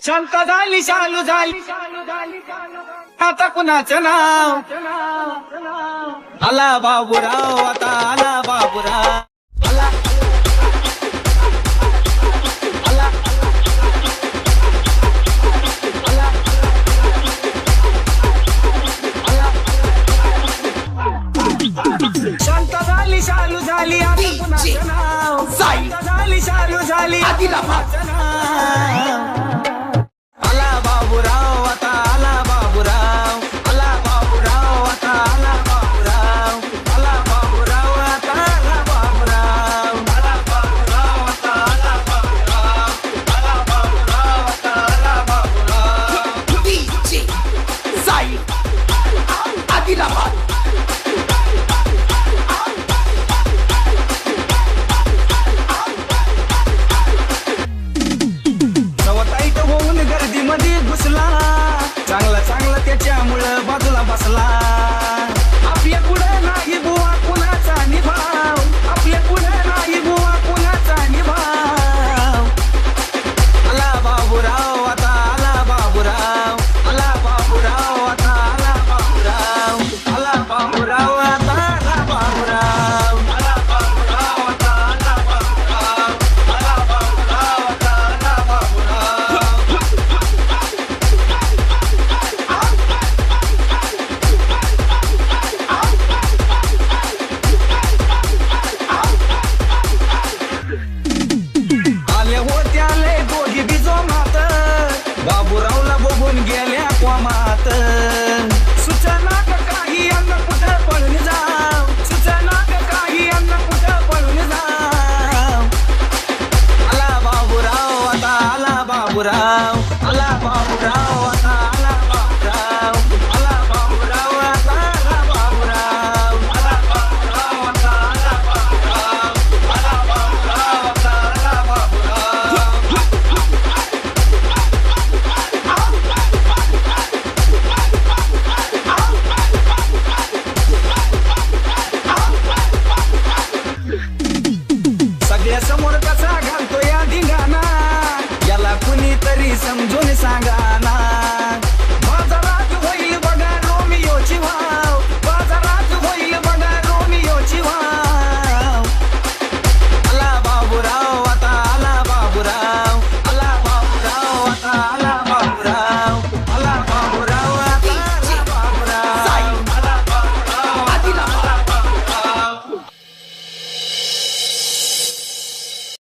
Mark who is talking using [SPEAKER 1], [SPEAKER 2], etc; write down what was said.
[SPEAKER 1] शांत झाली शालू झाली आता कुणाचं नाव आला बाबूराव आता आला बाबूराव आला शांत झाली शालू झाली आता कुणाचं नाव शांत झाली शालू झाली आला बाबूराव आता आला बाबूराव आला बाबूराव आता आला बाबूराव आला बाबूराव आता आला बाबूराव आला बाबूराव आता आला बाबूराव आला बाबूराव आता आला बाबूराव
[SPEAKER 2] DJ Zaid Adilabad
[SPEAKER 1] सवताईत होऊन गर्दीमध्ये घुसला चांगला चांगला त्याच्यामुळं बाजूला बसला आपल्या पुढे नाही बुवा कुणाचा निभाव आपल्या पुढे नाही बुवा कुणाचा निभाव आला बाबूराव आता आला बाबूराव आला बाबूराव आता आला बाबूराव आला बाबूराव आता आला बाबूराव आला बाबूराव आता आला बाबूराव आला बाबूराव आता आला बाबूराव आले होत्या लय दोघी बिजोमात बाबूरावला बघून गेल्या क्वामात सूचना का काही अन्न कुठं पळून जाव सूचना का काही अन्न कुठं पळून जाव आला बाबूराव आता आला बाबूराव आला बाबूराव आता